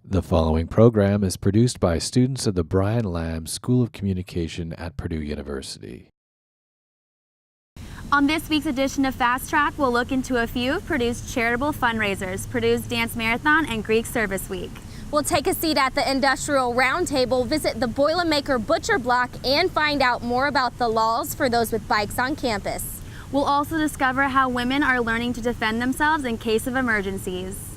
The following program is produced by students of the Brian Lamb School of Communication at Purdue University. On this week's edition of Fast Track, we'll look into a few of Purdue's charitable fundraisers, Purdue's Dance Marathon and Greek Service Week. We'll take a seat at the Industrial Roundtable, visit the Boilermaker Butcher Block, and find out more about the laws for those with bikes on campus. We'll also discover how women are learning to defend themselves in case of emergencies.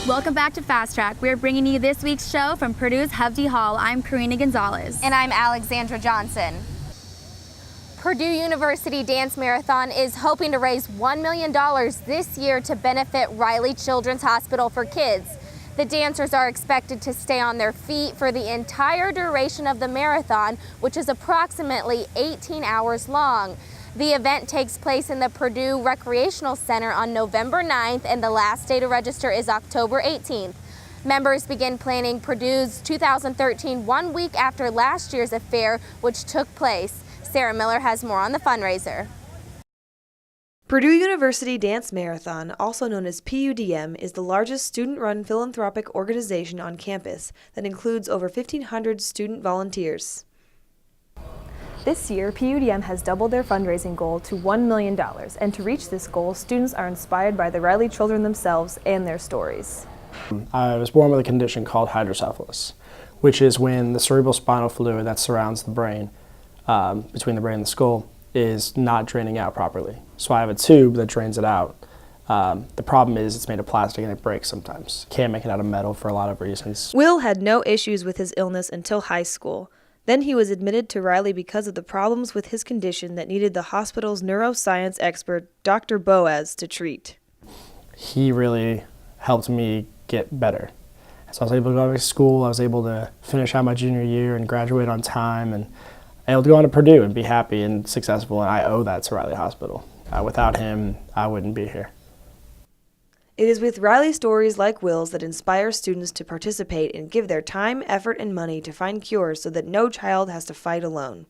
Welcome back to Fast Track. We're bringing you this week's show from Purdue's Hovde Hall. I'm Karina Gonzalez. And I'm Alexandra Johnson. Purdue University Dance Marathon is hoping to raise $1 million this year to benefit Riley Children's Hospital for Kids. The dancers are expected to stay on their feet for the entire duration of the marathon, which is approximately 18 hours long. The event takes place in the Purdue Recreational Center on November 9th, and the last day to register is October 18th. Members begin planning Purdue's 2013 1 week after last year's affair, which took place. Sarah Miller has more on the fundraiser. Purdue University Dance Marathon, also known as PUDM, is the largest student-run philanthropic organization on campus that includes over 1,500 student volunteers. This year, PUDM has doubled their fundraising goal to $1 million, and to reach this goal, students are inspired by the Riley children themselves and their stories. I was born with a condition called hydrocephalus, which is when the cerebral spinal fluid that surrounds the brain, between the brain and the skull, is not draining out properly. So I have a tube that drains it out. The problem is it's made of plastic and it breaks sometimes. Can't make it out of metal for a lot of reasons. Will had no issues with his illness until high school. Then he was admitted to Riley because of the problems with his condition that needed the hospital's neuroscience expert, Dr. Boaz, to treat. He really helped me get better. So I was able to go to school, I was able to finish out my junior year and graduate on time, and able to go on to Purdue and be happy and successful, and I owe that to Riley Hospital. Without him, I wouldn't be here. It is with Riley stories like Will's that inspire students to participate and give their time, effort, and money to find cures so that no child has to fight alone.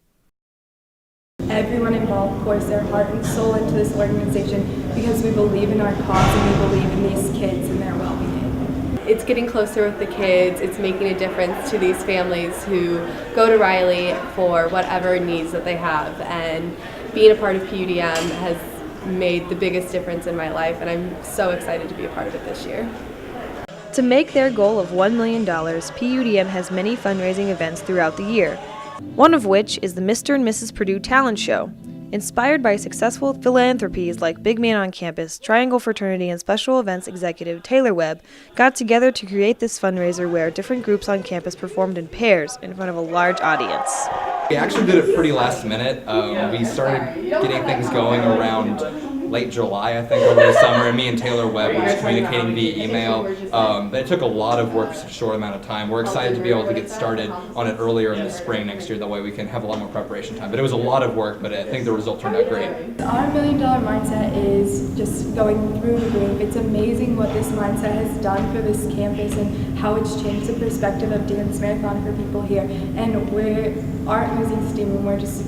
Everyone involved pours their heart and soul into this organization because we believe in our cause and we believe in these kids and their well-being. It's getting closer with the kids. It's making a difference to these families who go to Riley for whatever needs that they have. And being a part of PUDM has made the biggest difference in my life, and I'm so excited to be a part of it this year. To make their goal of $1 million, PUDM has many fundraising events throughout the year, one of which is the Mr. and Mrs. Purdue Talent Show. Inspired by successful philanthropies like Big Man on Campus, Triangle Fraternity, and special events executive Taylor Webb got together to create this fundraiser where different groups on campus performed in pairs in front of a large audience. We actually did it pretty last minute. We started getting things going around late July, I think, over the summer, and me and Taylor Webb were just communicating via email. But it took a lot of work for a short amount of time. We're excited to be able to get started on it earlier in the spring next year. That way we can have a lot more preparation time. But it was a lot of work, but I think the result turned out great. Our $1 million mindset is just going through the roof. It's amazing what this mindset has done for this campus and how it's changed the perspective of Dance Marathon for people here. And we aren't losing steam, and we're just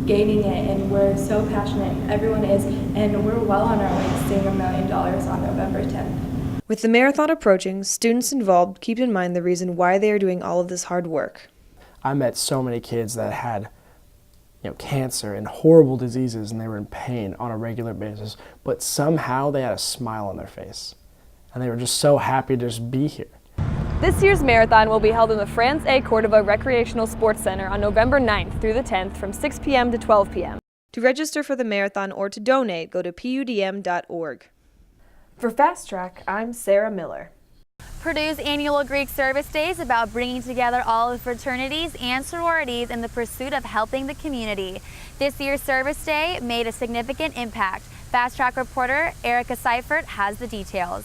gaining it, and we're so passionate, everyone is, and we're well on our way to seeing $1 million on November 10th. With the marathon approaching, students involved keep in mind the reason why they are doing all of this hard work. I met so many kids that had cancer and horrible diseases, and they were in pain on a regular basis, but somehow they had a smile on their face, and they were just so happy to just be here. This year's marathon will be held in the France A. Cordova Recreational Sports Center on November 9th through the 10th from 6 p.m. to 12 p.m. To register for the marathon or to donate, go to pudm.org. For Fast Track, I'm Sarah Miller. Purdue's annual Greek Service Day is about bringing together all the fraternities and sororities in the pursuit of helping the community. This year's Service Day made a significant impact. Fast Track reporter Erica Seifert has the details.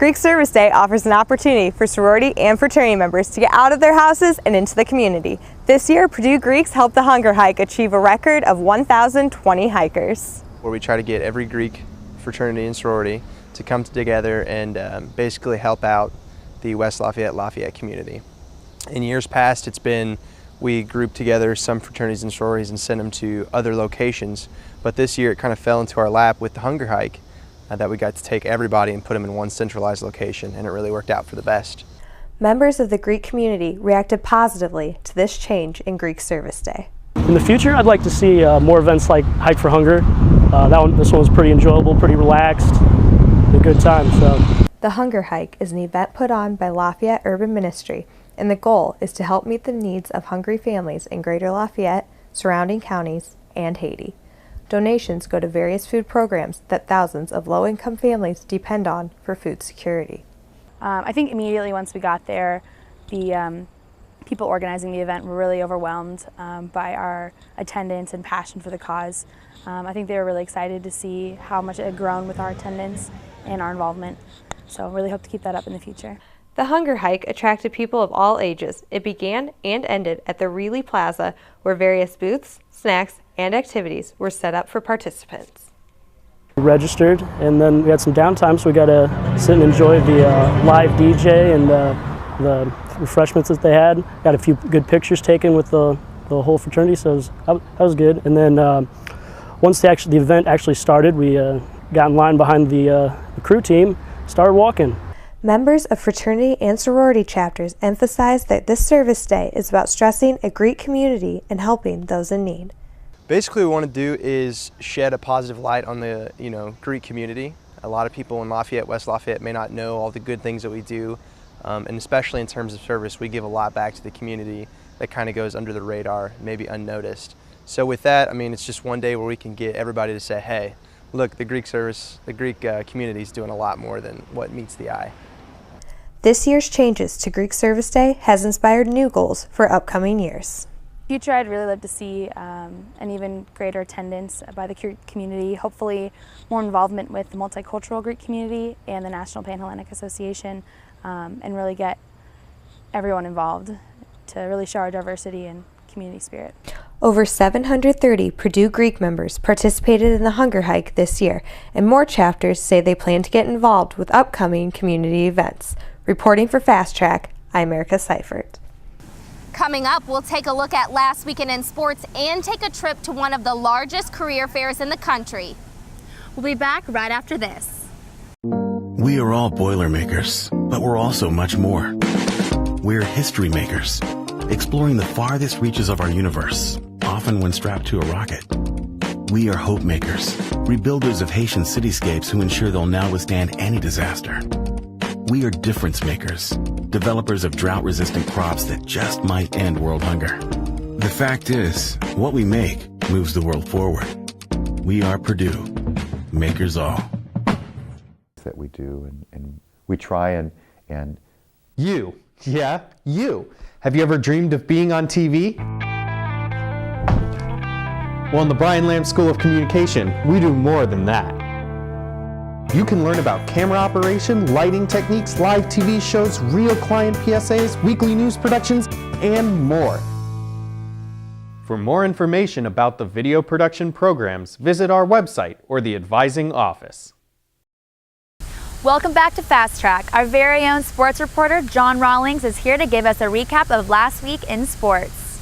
Greek Service Day offers an opportunity for sorority and fraternity members to get out of their houses and into the community. This year, Purdue Greeks helped the Hunger Hike achieve a record of 1,020 hikers. Where we try to get every Greek fraternity and sorority to come together and basically help out the West Lafayette community. In years past, we grouped together some fraternities and sororities and sent them to other locations, but this year it kind of fell into our lap with the Hunger Hike that we got to take everybody and put them in one centralized location, and it really worked out for the best. Members of the Greek community reacted positively to this change in Greek Service Day. In the future, I'd like to see more events like Hike for Hunger. This one was pretty enjoyable, pretty relaxed, a good time. The Hunger Hike is an event put on by Lafayette Urban Ministry, and the goal is to help meet the needs of hungry families in Greater Lafayette, surrounding counties, and Haiti. Donations go to various food programs that thousands of low-income families depend on for food security. I think immediately once we got there, the people organizing the event were really overwhelmed by our attendance and passion for the cause. I think they were really excited to see how much it had grown with our attendance and our involvement. So really hope to keep that up in the future. The Hunger Hike attracted people of all ages. It began and ended at the Reilly Plaza, where various booths, snacks, and activities were set up for participants. We registered, and then we had some downtime, so we got to sit and enjoy the live DJ and the refreshments that they had. Got a few good pictures taken with the whole fraternity, so that was good. And then once the event actually started, we got in line behind the crew team, started walking. Members of fraternity and sorority chapters emphasize that this service day is about stressing a Greek community and helping those in need. Basically, what we want to do is shed a positive light on the Greek community. A lot of people in Lafayette, West Lafayette, may not know all the good things that we do, and especially in terms of service, we give a lot back to the community that kind of goes under the radar, maybe unnoticed. So with that, it's just one day where we can get everybody to say, hey, look, the Greek community is doing a lot more than what meets the eye. This year's changes to Greek Service Day has inspired new goals for upcoming years. In the future, I'd really love to see an even greater attendance by the Greek community, hopefully more involvement with the multicultural Greek community and the National Pan-Hellenic Association, and really get everyone involved to really show our diversity and community spirit. Over 730 Purdue Greek members participated in the Hunger Hike this year, and more chapters say they plan to get involved with upcoming community events. Reporting for Fast Track, I'm Erica Seifert. Coming up, we'll take a look at last weekend in sports and take a trip to one of the largest career fairs in the country. We'll be back right after this. We are all Boilermakers, but we're also much more. We're history makers, exploring the farthest reaches of our universe, often when strapped to a rocket. We are hope makers, rebuilders of Haitian cityscapes who ensure they'll now withstand any disaster. We are difference makers, developers of drought-resistant crops that just might end world hunger. The fact is, what we make moves the world forward. We are Purdue, makers all. That we do, and we try and you, yeah, you. Have you ever dreamed of being on TV? Well, in the Brian Lamb School of Communication, we do more than that. You can learn about camera operation, lighting techniques, live TV shows, real client PSAs, weekly news productions, and more. For more information about the video production programs, visit our website or the advising office. Welcome back to Fast Track. Our very own sports reporter, John Rawlings, is here to give us a recap of last week in sports.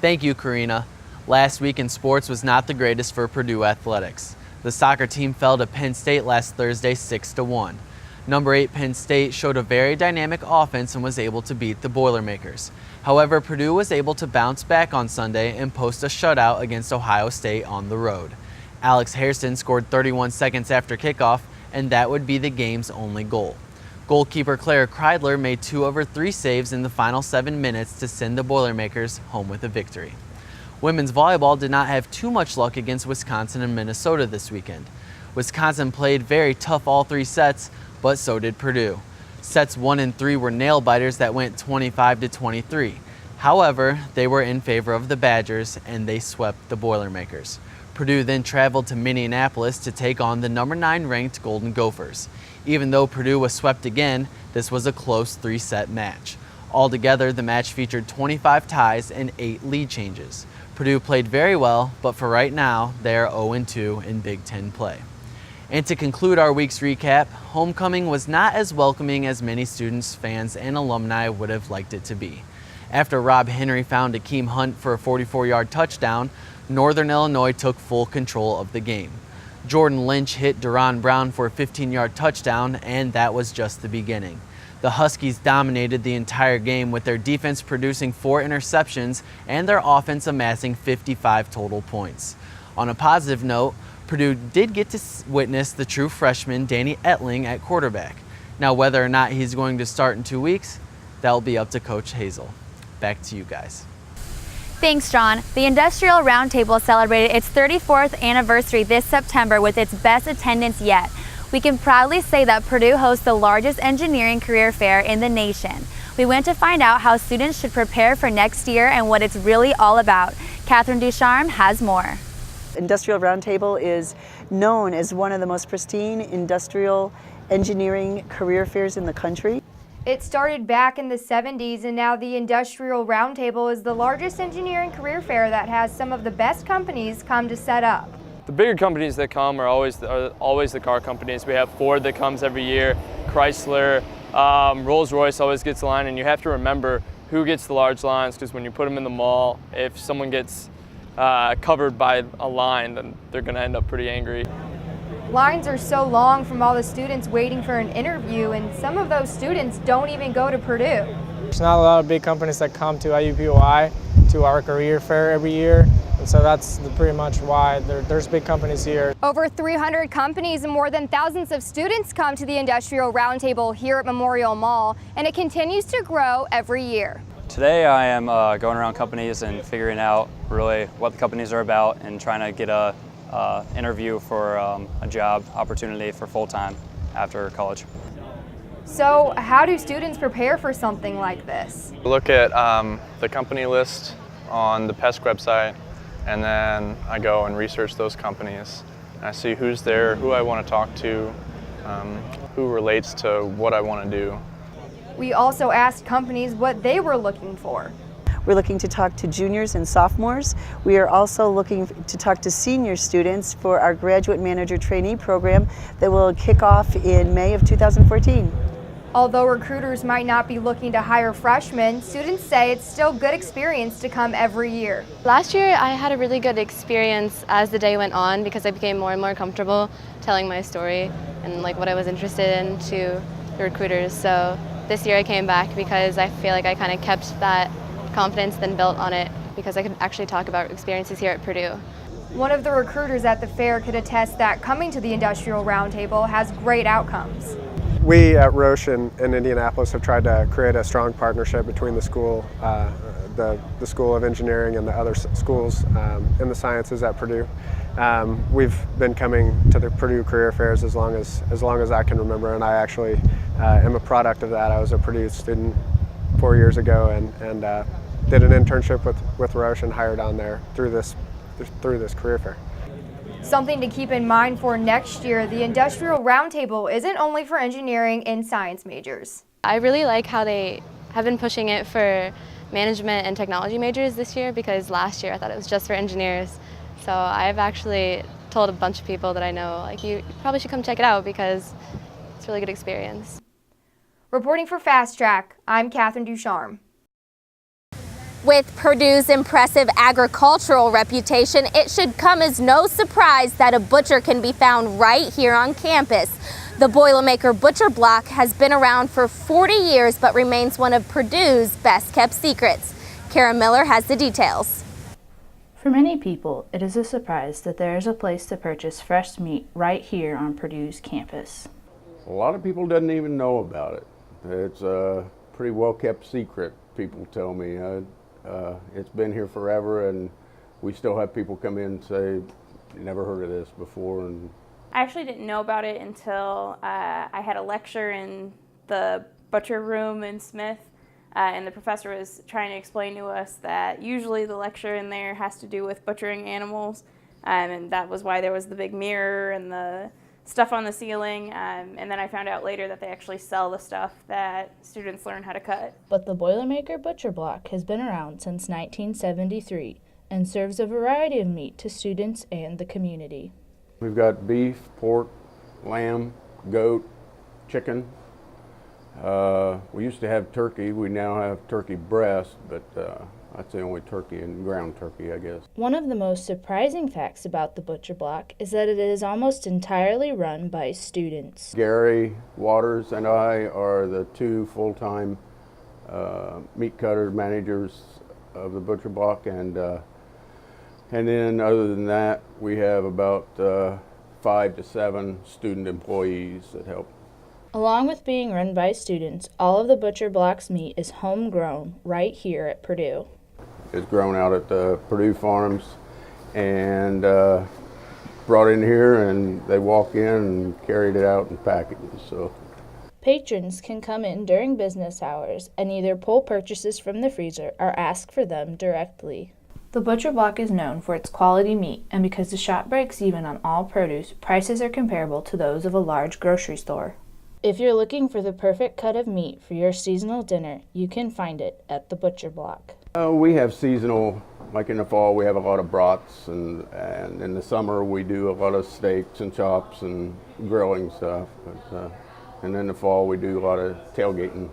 Thank you, Karina. Last week in sports was not the greatest for Purdue athletics. The soccer team fell to Penn State last Thursday 6-1. Number 8 Penn State showed a very dynamic offense and was able to beat the Boilermakers. However, Purdue was able to bounce back on Sunday and post a shutout against Ohio State on the road. Alex Hairston scored 31 seconds after kickoff, and that would be the game's only goal. Goalkeeper Claire Kreidler made 2 over 3 saves in the final 7 minutes to send the Boilermakers home with a victory. Women's volleyball did not have too much luck against Wisconsin and Minnesota this weekend. Wisconsin played very tough all 3 sets, but so did Purdue. Sets 1 and 3 were nail-biters that went 25-23. However, they were in favor of the Badgers, and they swept the Boilermakers. Purdue then traveled to Minneapolis to take on the number 9 ranked Golden Gophers. Even though Purdue was swept again, this was a close 3-set match. Altogether, the match featured 25 ties and 8 lead changes. Purdue played very well, but for right now, they are 0-2 in Big Ten play. And to conclude our week's recap, homecoming was not as welcoming as many students, fans, and alumni would have liked it to be. After Rob Henry found Akeem Hunt for a 44-yard touchdown, Northern Illinois took full control of the game. Jordan Lynch hit Deron Brown for a 15-yard touchdown, and that was just the beginning. The Huskies dominated the entire game with their defense producing 4 interceptions and their offense amassing 55 total points. On a positive note, Purdue did get to witness the true freshman Danny Etling at quarterback. Now, whether or not he's going to start in 2 weeks, that'll be up to Coach Hazel. Back to you guys. Thanks, John. The Industrial Roundtable celebrated its 34th anniversary this September with its best attendance yet. We can proudly say that Purdue hosts the largest engineering career fair in the nation. We went to find out how students should prepare for next year and what it's really all about. Catherine Ducharme has more. Industrial Roundtable is known as one of the most pristine industrial engineering career fairs in the country. It started back in the 70s, and now the Industrial Roundtable is the largest engineering career fair that has some of the best companies come to set up. The bigger companies that come are always the car companies. We have Ford that comes every year, Chrysler, Rolls-Royce always gets a line, and you have to remember who gets the large lines, because when you put them in the mall, if someone gets covered by a line, then they're going to end up pretty angry. Lines are so long from all the students waiting for an interview, and some of those students don't even go to Purdue. There's not a lot of big companies that come to IUPUI, to our career fair every year, and so that's pretty much why there's big companies here. Over 300 companies and more than thousands of students come to the Industrial Roundtable here at Memorial Mall, and it continues to grow every year. Today I am going around companies and figuring out really what the companies are about and trying to get a interview for a job opportunity for full-time after college. So how do students prepare for something like this? Look at the company list on the PESC website, and then I go and research those companies. I see who's there, who I want to talk to, who relates to what I want to do. We also asked companies what they were looking for. We're looking to talk to juniors and sophomores. We are also looking to talk to senior students for our graduate manager trainee program that will kick off in May of 2014. Although recruiters might not be looking to hire freshmen, students say it's still good experience to come every year. Last year I had a really good experience as the day went on because I became more and more comfortable telling my story and like what I was interested in to the recruiters. So this year I came back because I feel like I kind of kept that confidence, then built on it because I could actually talk about experiences here at Purdue. One of the recruiters at the fair could attest that coming to the Industrial Roundtable has great outcomes. We at Roche in Indianapolis have tried to create a strong partnership between the school, the School of Engineering and the other schools in the sciences at Purdue. We've been coming to the Purdue career fairs as long as I can remember, and I actually am a product of that. I was a Purdue student 4 years ago and did an internship with Roche and hired on there through this career fair. Something to keep in mind for next year, the Industrial Roundtable isn't only for engineering and science majors. I really like how they have been pushing it for management and technology majors this year because last year I thought it was just for engineers. So I've actually told a bunch of people that I know, like, you probably should come check it out because it's a really good experience. Reporting for Fast Track, I'm Catherine Ducharme. With Purdue's impressive agricultural reputation, it should come as no surprise that a butcher can be found right here on campus. The Boilermaker Butcher Block has been around for 40 years but remains one of Purdue's best-kept secrets. Kara Miller has the details. For many people, it is a surprise that there is a place to purchase fresh meat right here on Purdue's campus. A lot of people doesn't even know about it. It's a pretty well-kept secret, people tell me. It's been here forever, and we still have people come in and say, never heard of this before. And I actually didn't know about it until I had a lecture in the butcher room in Smith, and the professor was trying to explain to us that usually the lecture in there has to do with butchering animals, and that was why there was the big mirror and the stuff on the ceiling, and then I found out later that they actually sell the stuff that students learn how to cut. But the Boilermaker Butcher Block has been around since 1973 and serves a variety of meat to students and the community. We've got beef, pork, lamb, goat, chicken. We used to have turkey. We now have turkey breast, but that's the only turkey and ground turkey, I guess. One of the most surprising facts about the Butcher Block is that it is almost entirely run by students. Gary Waters and I are the two full-time meat cutter managers of the Butcher Block, and then other than that, we have about 5 to 7 student employees that help. Along with being run by students, all of the Butcher Block's meat is homegrown right here at Purdue. It's grown out at the Purdue farms and brought in here, and they walk in and carried it out in packages. So Patrons can come in during business hours and either pull purchases from the freezer or ask for them directly. The Butcher Block is known for its quality meat, and because the shop breaks even on all produce, prices are comparable to those of a large grocery store. If you're looking for the perfect cut of meat for your seasonal dinner, you can find it at the Butcher Block. we have seasonal, like in the fall we have a lot of brats, and in the summer we do a lot of steaks and chops and grilling stuff. But, and in the fall we do a lot of tailgating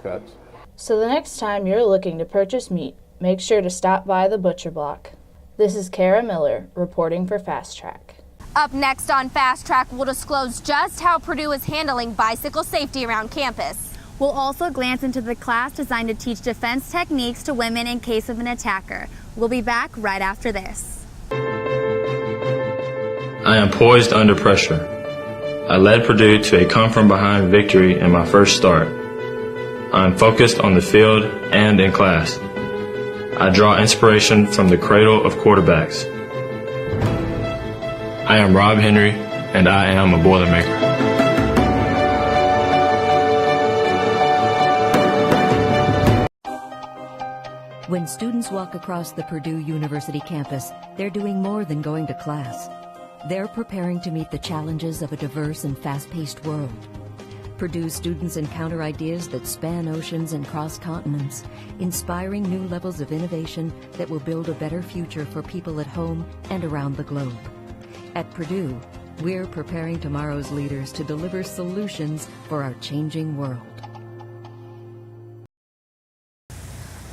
cuts. So the next time you're looking to purchase meat, make sure to stop by the Butcher Block. This is Kara Miller reporting for Fast Track. Up next on Fast Track, we'll disclose just how Purdue is handling bicycle safety around campus. We'll also glance into the class designed to teach defense techniques to women in case of an attacker. We'll be back right after this. I am poised under pressure. I led Purdue to a come-from-behind victory in my first start. I am focused on the field and in class. I draw inspiration from the cradle of quarterbacks. I am Rob Henry, and I am a Boilermaker. When students walk across the Purdue University campus, they're doing more than going to class. They're preparing to meet the challenges of a diverse and fast-paced world. Purdue students encounter ideas that span oceans and cross continents, inspiring new levels of innovation that will build a better future for people at home and around the globe. At Purdue, we're preparing tomorrow's leaders to deliver solutions for our changing world.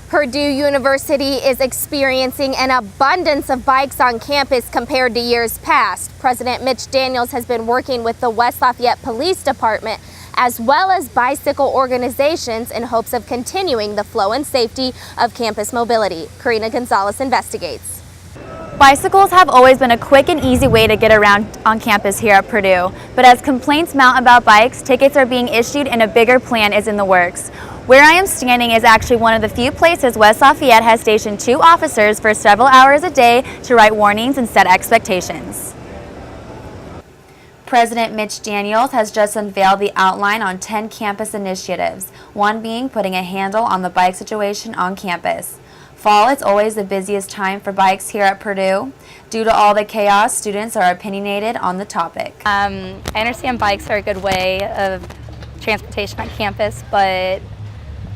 Purdue University is experiencing an abundance of bikes on campus compared to years past. President Mitch Daniels has been working with the West Lafayette Police Department as well as bicycle organizations in hopes of continuing the flow and safety of campus mobility. Karina Gonzalez investigates. Bicycles have always been a quick and easy way to get around on campus here at Purdue, but as complaints mount about bikes, tickets are being issued and a bigger plan is in the works. Where I am standing is actually one of the few places West Lafayette has stationed 2 officers for several hours a day to write warnings and set expectations. President Mitch Daniels has just unveiled the outline on 10 campus initiatives, one being putting a handle on the bike situation on campus. Fall is always the busiest time for bikes here at Purdue. Due to all the chaos, students are opinionated on the topic. I understand bikes are a good way of transportation on campus, but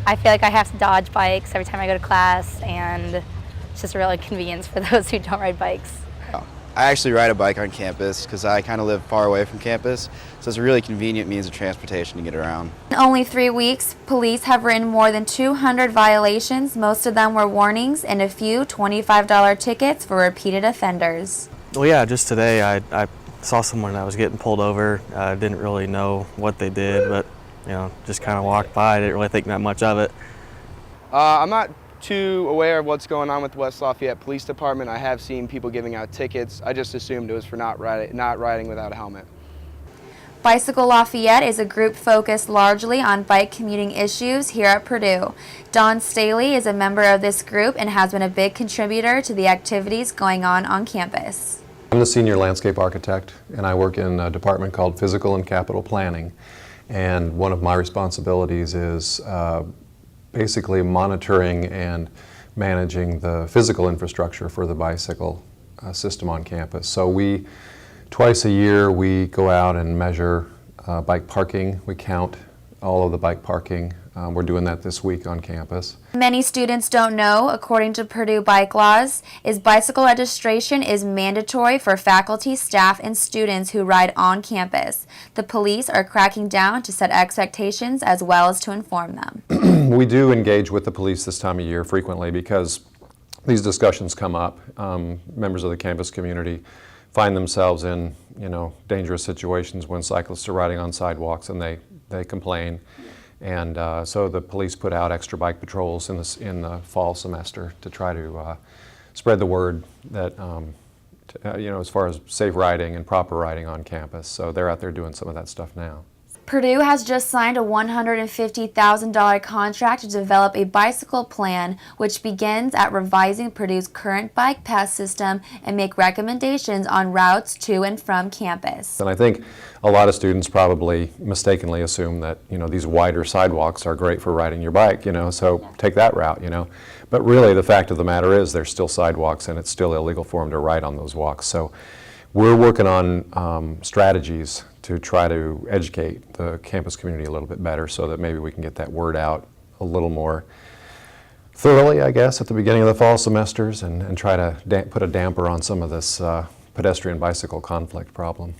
I feel like I have to dodge bikes every time I go to class, and it's just a real inconvenience for those who don't ride bikes. I actually ride a bike on campus because I kind of live far away from campus, so it's a really convenient means of transportation to get around. In only 3 weeks, police have written more than 200 violations. Most of them were warnings and a few $25 tickets for repeated offenders. Well, yeah, just today I saw someone that was getting pulled over. I didn't really know what they did, but just kind of walked by. I didn't really think that much of it. I'm not too aware of what's going on with the West Lafayette Police Department. I have seen people giving out tickets. I just assumed it was for not riding without a helmet. Bicycle Lafayette is a group focused largely on bike commuting issues here at Purdue. Don Staley is a member of this group and has been a big contributor to the activities going on campus. I'm the senior landscape architect, and I work in a department called Physical and Capital Planning. And one of my responsibilities is basically monitoring and managing the physical infrastructure for the bicycle system on campus. So we Twice a year we go out and measure bike parking. We count all of the bike parking. We're doing that this week on campus. Many students don't know, according to Purdue bike laws, bicycle registration is mandatory for faculty, staff, and students who ride on campus. The police are cracking down to set expectations as well as to inform them. We do engage with the police this time of year frequently because these discussions come up. Members of the campus community find themselves in, dangerous situations when cyclists are riding on sidewalks, and they complain. And so the police put out extra bike patrols in the fall semester to try to spread the word that, as far as safe riding and proper riding on campus. So they're out there doing some of that stuff now. Purdue has just signed a $150,000 contract to develop a bicycle plan, which begins at revising Purdue's current bike pass system and make recommendations on routes to and from campus. And I think a lot of students probably mistakenly assume that, these wider sidewalks are great for riding your bike, so take that route, But really the fact of the matter is there's still sidewalks and it's still illegal for them to ride on those walks. So we're working on strategies to try to educate the campus community a little bit better so that maybe we can get that word out a little more thoroughly, I guess, at the beginning of the fall semesters and try to put a damper on some of this pedestrian bicycle conflict problem.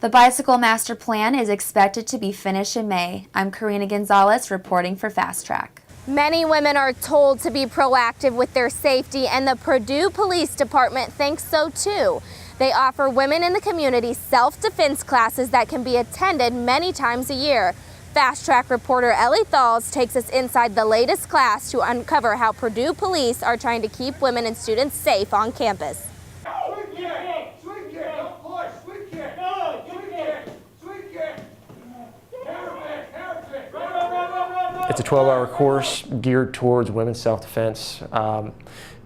The Bicycle Master Plan is expected to be finished in May. I'm Karina Gonzalez reporting for Fast Track. Many women are told to be proactive with their safety, and the Purdue Police Department thinks so too. They offer women in the community self-defense classes that can be attended many times a year. Fast Track reporter Ellie Thalls takes us inside the latest class to uncover how Purdue police are trying to keep women and students safe on campus. It's a 12-hour course geared towards women's self-defense,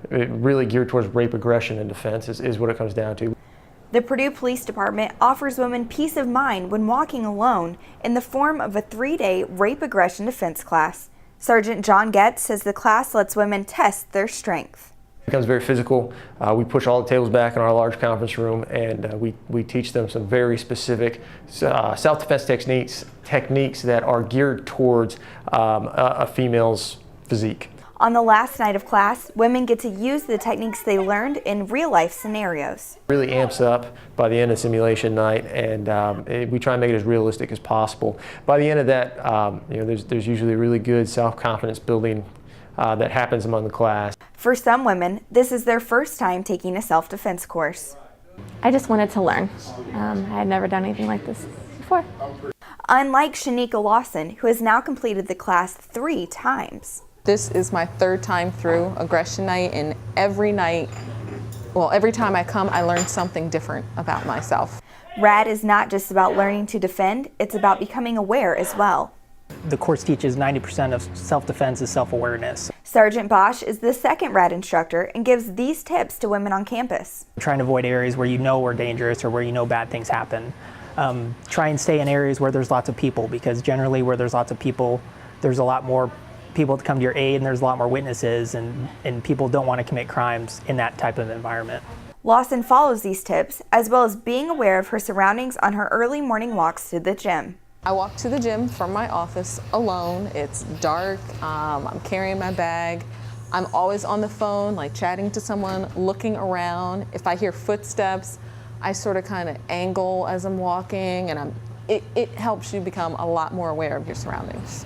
really geared towards rape, aggression, and defense is what it comes down to. The Purdue Police Department offers women peace of mind when walking alone in the form of a 3-day rape, aggression, defense class. Sergeant John Getz says the class lets women test their strength. It becomes very physical. We push all the tables back in our large conference room, and we teach them some very specific self-defense techniques that are geared towards a female's physique. On the last night of class, women get to use the techniques they learned in real-life scenarios. It really amps up by the end of simulation night, and we try and make it as realistic as possible. By the end of that, there's usually really good self-confidence building that happens among the class. For some women, this is their first time taking a self-defense course. I just wanted to learn. I had never done anything like this before. Unlike Shanika Lawson, who has now completed the class 3 times. This is my 3rd time through aggression night, and every time I come, I learn something different about myself. RAD is not just about learning to defend, it's about becoming aware as well. The course teaches 90% of self-defense is self-awareness. Sergeant Bosch is the 2nd RAD instructor and gives these tips to women on campus. Trying to avoid areas where you know are dangerous or where you know bad things happen. Try and stay in areas where there's lots of people, because generally where there's lots of people, there's a lot more people to come to your aid, and there's a lot more witnesses, and people don't want to commit crimes in that type of environment. Lawson follows these tips, as well as being aware of her surroundings on her early morning walks to the gym. I walk to the gym from my office alone. It's dark, I'm carrying my bag. I'm always on the phone, like chatting to someone, looking around. If I hear footsteps, I sort of kind of angle as I'm walking, and it helps you become a lot more aware of your surroundings.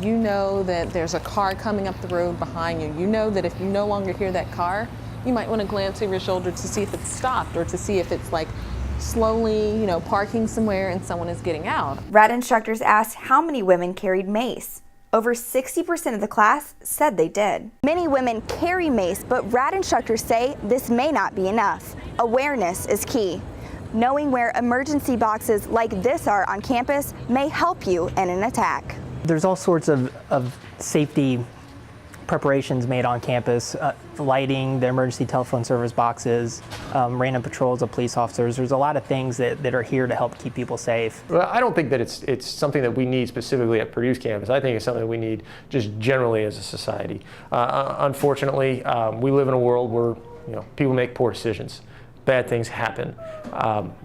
You know that there's a car coming up the road behind you. You know that if you no longer hear that car, you might want to glance over your shoulder to see if it's stopped, or to see if it's like slowly, parking somewhere and someone is getting out. RAD instructors asked how many women carried Mace. Over 60% of the class said they did. Many women carry Mace, but RAD instructors say this may not be enough. Awareness is key. Knowing where emergency boxes like this are on campus may help you in an attack. There's all sorts of safety preparations made on campus, lighting, the emergency telephone service boxes, random patrols of police officers. There's a lot of things that are here to help keep people safe. Well, I don't think that it's something that we need specifically at Purdue's campus. I think it's something that we need just generally as a society. Unfortunately, we live in a world where people make poor decisions. bad things happen.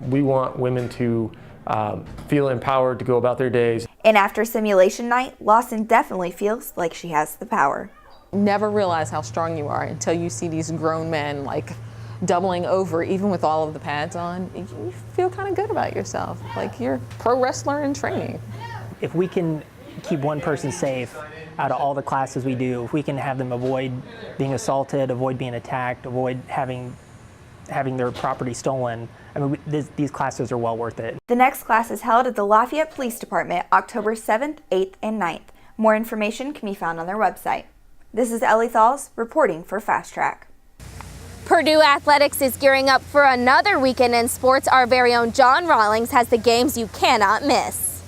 We want women to feel empowered to go about their days. And after simulation night, Lawson definitely feels like she has the power. Never realize how strong you are until you see these grown men like doubling over, even with all of the pads on. You feel kind of good about yourself, like you're a pro wrestler in training. If we can keep one person safe out of all the classes we do, if we can have them avoid being assaulted, avoid being attacked, avoid having their property stolen, I mean, these classes are well worth it. The next class is held at the Lafayette Police Department October 7th, 8th, and 9th. More information can be found on their website. This is Ellie Thalls reporting for Fast Track. Purdue Athletics is gearing up for another weekend in sports. Our very own John Rawlings has the games you cannot miss.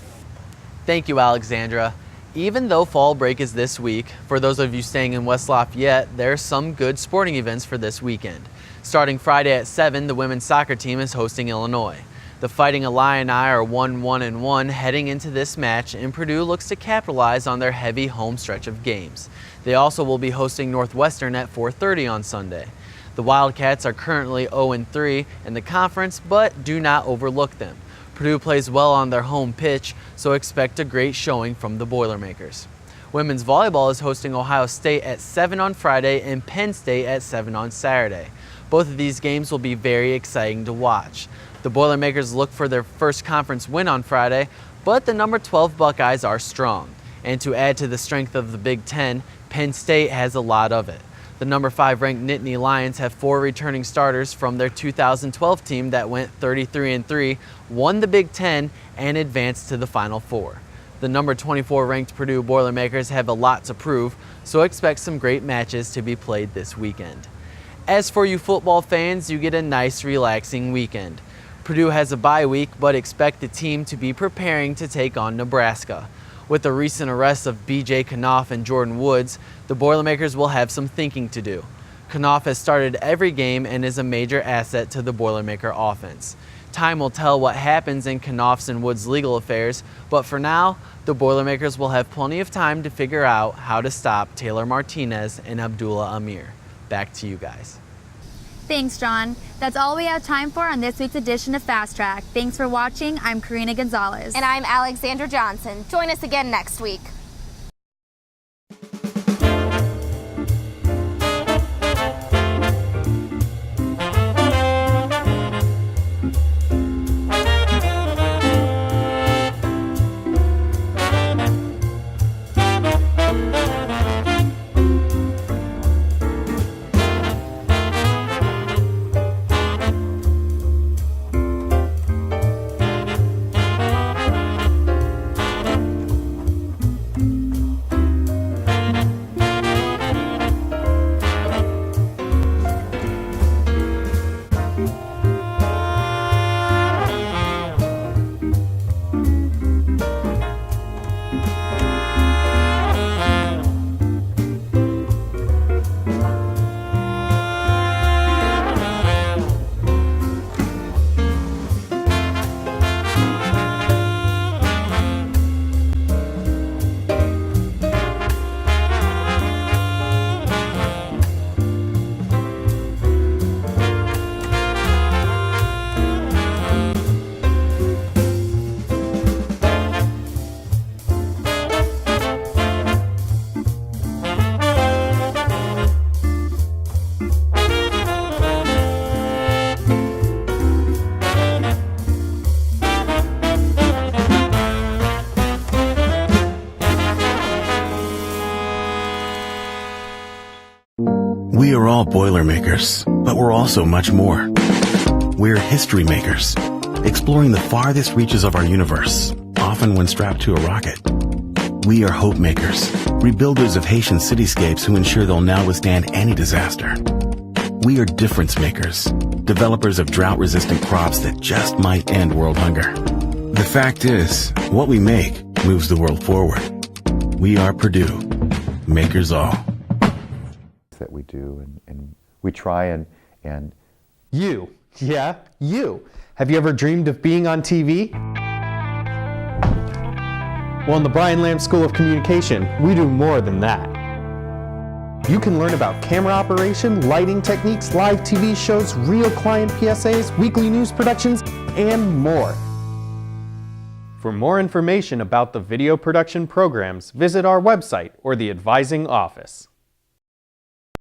Thank you, Alexandra. Even though fall break is this week, for those of you staying in West Lafayette, there's some good sporting events for this weekend. Starting Friday at 7, the women's soccer team is hosting Illinois. The Fighting Illini are 1-1-1 heading into this match, and Purdue looks to capitalize on their heavy home stretch of games. They also will be hosting Northwestern at 4:30 on Sunday. The Wildcats are currently 0-3 in the conference, but do not overlook them. Purdue plays well on their home pitch, so expect a great showing from the Boilermakers. Women's volleyball is hosting Ohio State at 7 on Friday and Penn State at 7 on Saturday. Both of these games will be very exciting to watch. The Boilermakers look for their first conference win on Friday, but the number 12 Buckeyes are strong. And to add to the strength of the Big Ten, Penn State has a lot of it. The number 5 ranked Nittany Lions have 4 returning starters from their 2012 team that went 33-3, won the Big Ten, and advanced to the Final Four. The number 24 ranked Purdue Boilermakers have a lot to prove, so expect some great matches to be played this weekend. As for you football fans, you get a nice relaxing weekend. Purdue has a bye week, but expect the team to be preparing to take on Nebraska. With the recent arrests of B.J. Knopf and Jordan Woods, the Boilermakers will have some thinking to do. Knopf has started every game and is a major asset to the Boilermaker offense. Time will tell what happens in Knopf's and Woods' legal affairs, but for now, the Boilermakers will have plenty of time to figure out how to stop Taylor Martinez and Abdullah Amir. Back to you guys. Thanks, John. That's all we have time for on this week's edition of Fast Track. Thanks for watching. I'm Karina Gonzalez. And I'm Alexandra Johnson. Join us again next week. We are all Boilermakers, but we're also much more. We're history makers, exploring the farthest reaches of our universe, often when strapped to a rocket. We are hope makers, rebuilders of Haitian cityscapes who ensure they'll now withstand any disaster. We are difference makers, developers of drought-resistant crops that just might end world hunger. The fact is, what we make moves the world forward. We are Purdue, makers all. That we do, and we try and You, yeah, you. Have you ever dreamed of being on TV? Well, in the Brian Lamb School of Communication, we do more than that. You can learn about camera operation, lighting techniques, live TV shows, real client PSAs, weekly news productions, and more. For more information about the video production programs, visit our website or the advising office.